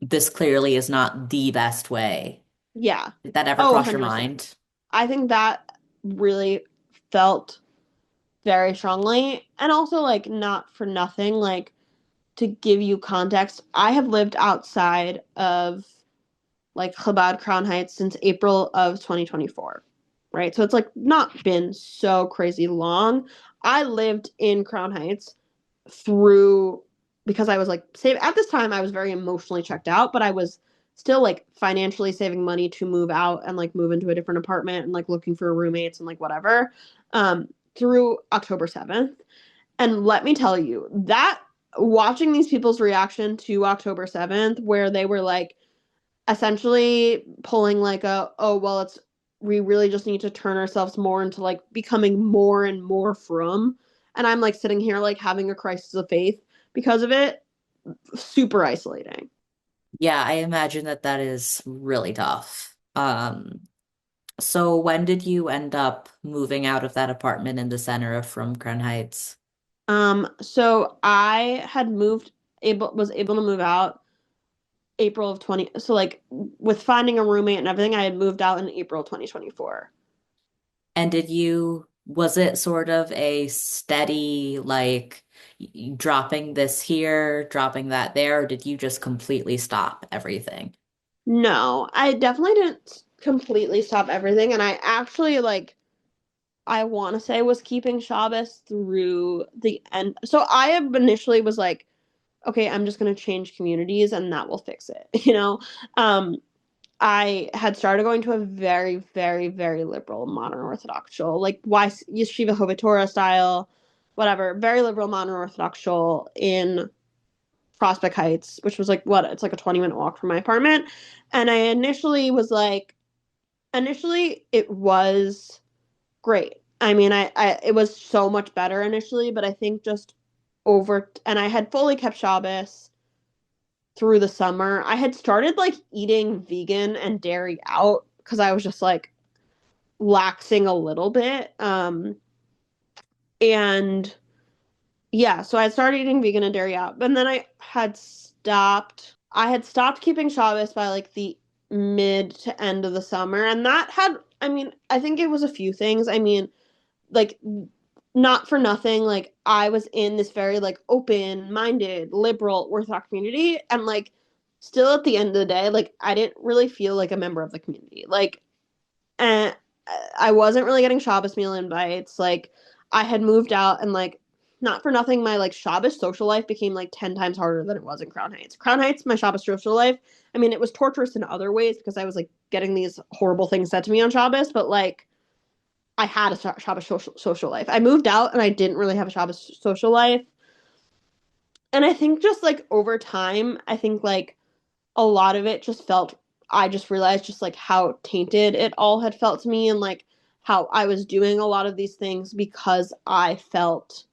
this clearly is not the best way? Yeah. Did that ever Oh, cross your 100%. mind? I think that really felt very strongly. And also, like, not for nothing, like, to give you context, I have lived outside of like Chabad Crown Heights since April of 2024, right? So it's like not been so crazy long. I lived in Crown Heights through because I was like save at this time I was very emotionally checked out, but I was still like financially saving money to move out and like move into a different apartment and like looking for roommates and like whatever through October 7th. And let me tell you, that watching these people's reaction to October 7th where they were like essentially pulling like oh well it's we really just need to turn ourselves more into like becoming more and more from and I'm like sitting here like having a crisis of faith because of it, super isolating. Yeah, I imagine that that is really tough. So when did you end up moving out of that apartment in the center of From Crown Heights? So I had moved able was able to move out April of 20, so like with finding a roommate and everything I had moved out in April 2024. And was it sort of a steady, like dropping this here, dropping that there, or did you just completely stop everything? No, I definitely didn't. completely stop everything. And I actually like I want to say was keeping Shabbos through the end. So I have initially was like, okay, I'm just gonna change communities and that will fix it. Um, I had started going to a very, very, very liberal modern Orthodox shul, like Yeshiva Hovatora style, whatever, very liberal modern Orthodox shul in Prospect Heights, which was like what? It's like a 20-minute walk from my apartment. And I initially was like, initially it was great. I mean, I it was so much better initially, but I think just and I had fully kept Shabbos through the summer. I had started like eating vegan and dairy out because I was just like laxing a little bit. And yeah, so I started eating vegan and dairy out, but then I had stopped keeping Shabbos by like the mid to end of the summer, and that had, I mean, I think it was a few things. I mean, like not for nothing, like I was in this very like open-minded, liberal Orthodox community, and like still at the end of the day, like I didn't really feel like a member of the community. Like, and I wasn't really getting Shabbos meal invites. Like, I had moved out, and like not for nothing, my like Shabbos social life became like 10 times harder than it was in Crown Heights. Crown Heights, my Shabbos social life. I mean, it was torturous in other ways because I was like getting these horrible things said to me on Shabbos, but like I had a Shabbos social life. I moved out and I didn't really have a Shabbos social life. And I think just like over time, I think like a lot of it just felt, I just realized just like how tainted it all had felt to me, and like how I was doing a lot of these things because I felt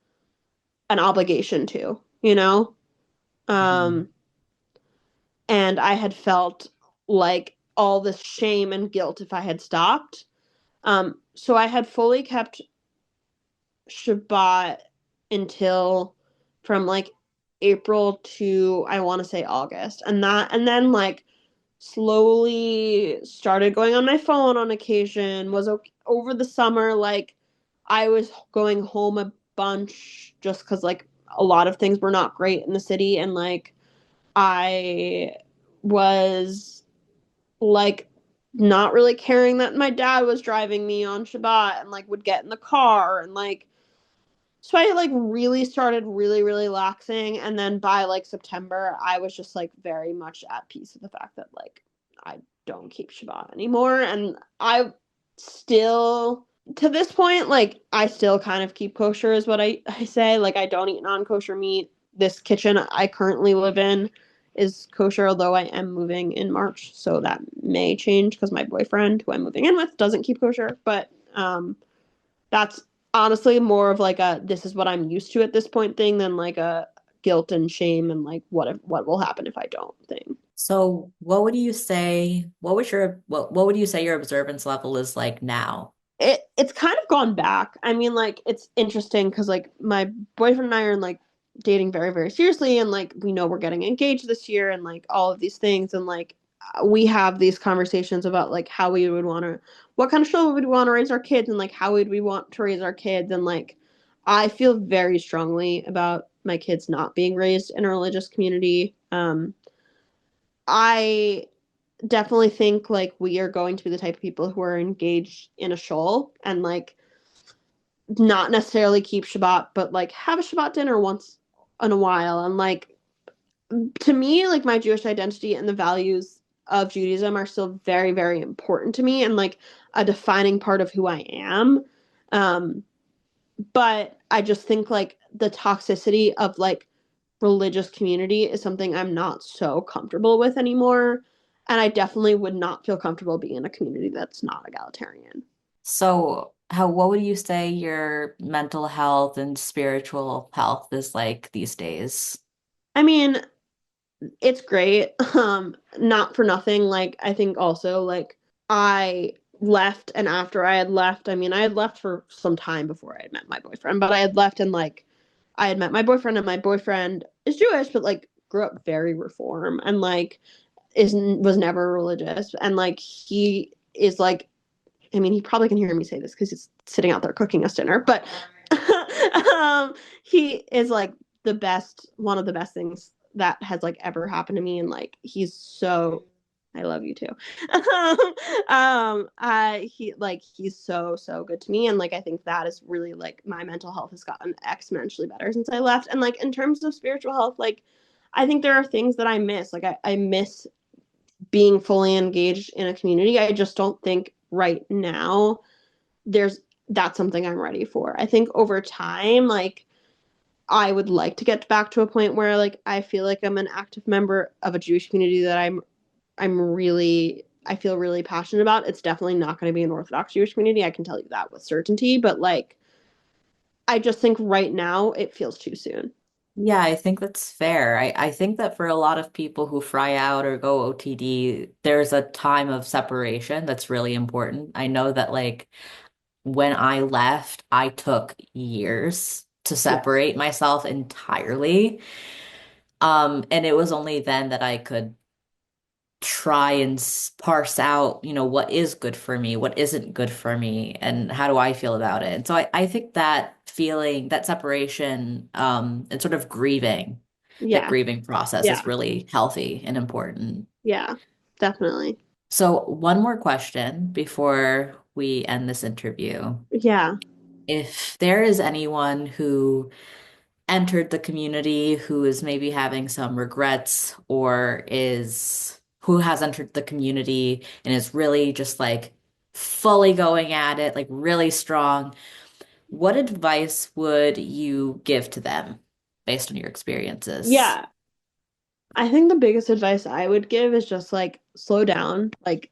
an obligation to, you know? Mhm. Um, and I had felt like all this shame and guilt if I had stopped. So I had fully kept Shabbat until from like April to I want to say August. And then like slowly started going on my phone on occasion, was okay. Over the summer like I was going home a bunch just cuz like a lot of things were not great in the city, and like I was like not really caring that my dad was driving me on Shabbat, and like would get in the car, and like so I like really started really, really laxing. And then by like September, I was just like very much at peace with the fact that like I don't keep Shabbat anymore. And I still, to this point, like I still kind of keep kosher, is what I say. Like I don't eat non kosher meat. This kitchen I currently live in is kosher, although I am moving in March. So that may change because my boyfriend, who I'm moving in with, doesn't keep kosher. But that's honestly more of like a this is what I'm used to at this point thing than like a guilt and shame and like what will happen if I don't thing. So what would you say your observance level is like now? It's kind of gone back. I mean, like it's interesting because like my boyfriend and I are like dating very, very seriously, and like we know we're getting engaged this year and like all of these things, and like we have these conversations about like how we would want to, what kind of show would we want to raise our kids, and like how would we want to raise our kids, and like I feel very strongly about my kids not being raised in a religious community. I definitely think like we are going to be the type of people who are engaged in a shul and like not necessarily keep Shabbat, but like have a Shabbat dinner once in a while. And like to me, like my Jewish identity and the values of Judaism are still very, very important to me and like a defining part of who I am. Um, but I just think like the toxicity of like religious community is something I'm not so comfortable with anymore. And I definitely would not feel comfortable being in a community that's not egalitarian. So what would you say your mental health and spiritual health is like these days? I mean, it's great. Not for nothing. Like, I think also, like, I left, and after I had left, I mean, I had left for some time before I had met my boyfriend, but I had left, and like, I had met my boyfriend, and my boyfriend is Jewish, but like, grew up very reform, and like, was never religious, and like, he is like, I mean, he probably can hear me say this because he's sitting out there cooking us dinner, but um, he is like one of the best things that has like ever happened to me, and like he's so I love you too. He's so good to me, and like I think that is really like my mental health has gotten exponentially better since I left. And like in terms of spiritual health, like I think there are things that I miss. Like I miss being fully engaged in a community. I just don't think right now there's that's something I'm ready for. I think over time, like I would like to get back to a point where like I feel like I'm an active member of a Jewish community that I feel really passionate about. It's definitely not going to be an Orthodox Jewish community. I can tell you that with certainty, but like I just think right now it feels too soon. Yeah, I think that's fair. I think that for a lot of people who fry out or go OTD, there's a time of separation that's really important. I know that like when I left, I took years to Yes. separate myself entirely. And it was only then that I could try and parse out, what is good for me, what isn't good for me, and how do I feel about it. And so I think that feeling, that separation, and sort of grieving, that Yeah. grieving process Yeah. is really healthy and important. Yeah. Definitely. So one more question before we end this interview. Yeah. If there is anyone who entered the community who is maybe having some regrets or is who has entered the community and is really just like fully going at it, like really strong, what advice would you give to them based on your experiences? Yeah. I think the biggest advice I would give is just like slow down. Like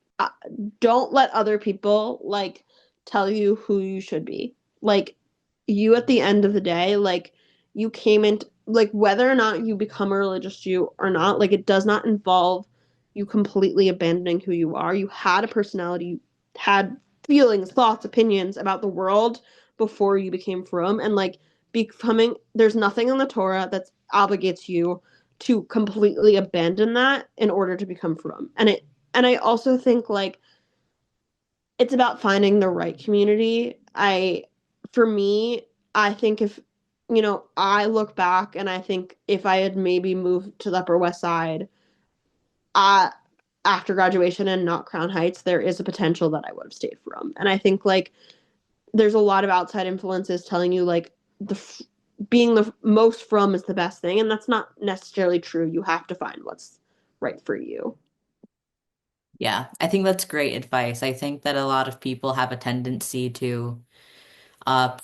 don't let other people like tell you who you should be. Like you at the end of the day, like you came in like whether or not you become a religious Jew or not, like it does not involve you completely abandoning who you are. You had a personality, you had feelings, thoughts, opinions about the world before you became frum and like becoming there's nothing in the Torah that obligates you to completely abandon that in order to become frum. And I also think like it's about finding the right community. For me, I think if I look back and I think if I had maybe moved to the Upper West Side, uh after graduation and not Crown Heights, there is a potential that I would have stayed from. And I think like there's a lot of outside influences telling you like being the most frum is the best thing, and that's not necessarily true. You have to find what's right for you. Yeah, I think that's great advice. I think that a lot of people have a tendency to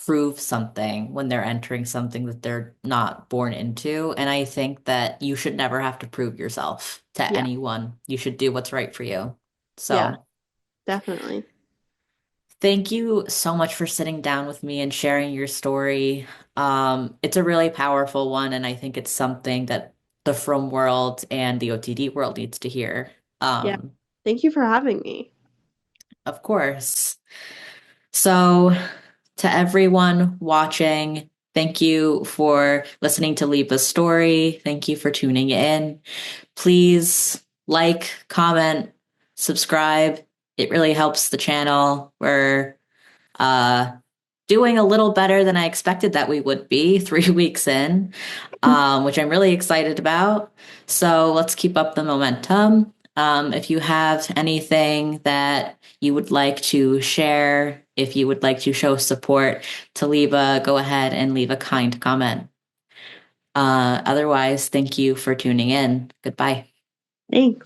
prove something when they're entering something that they're not born into. And I think that you should never have to prove yourself to Yeah. anyone. You should do what's right for you. Yeah, So definitely. thank you so much for sitting down with me and sharing your story. It's a really powerful one, and I think it's something that the From world and the OTD world needs to hear. Yeah. Um, Thank you for having me. of course. So, to everyone watching, thank you for listening to Liba's story. Thank you for tuning in. Please like, comment, subscribe. It really helps the channel. We're uh, doing a little better than I expected that we would be 3 weeks in, which I'm really excited about. So let's keep up the momentum. If you have anything that you would like to share, if you would like to show support to Liba, go ahead and leave a kind comment. Otherwise, thank you for tuning in. Goodbye. Thanks.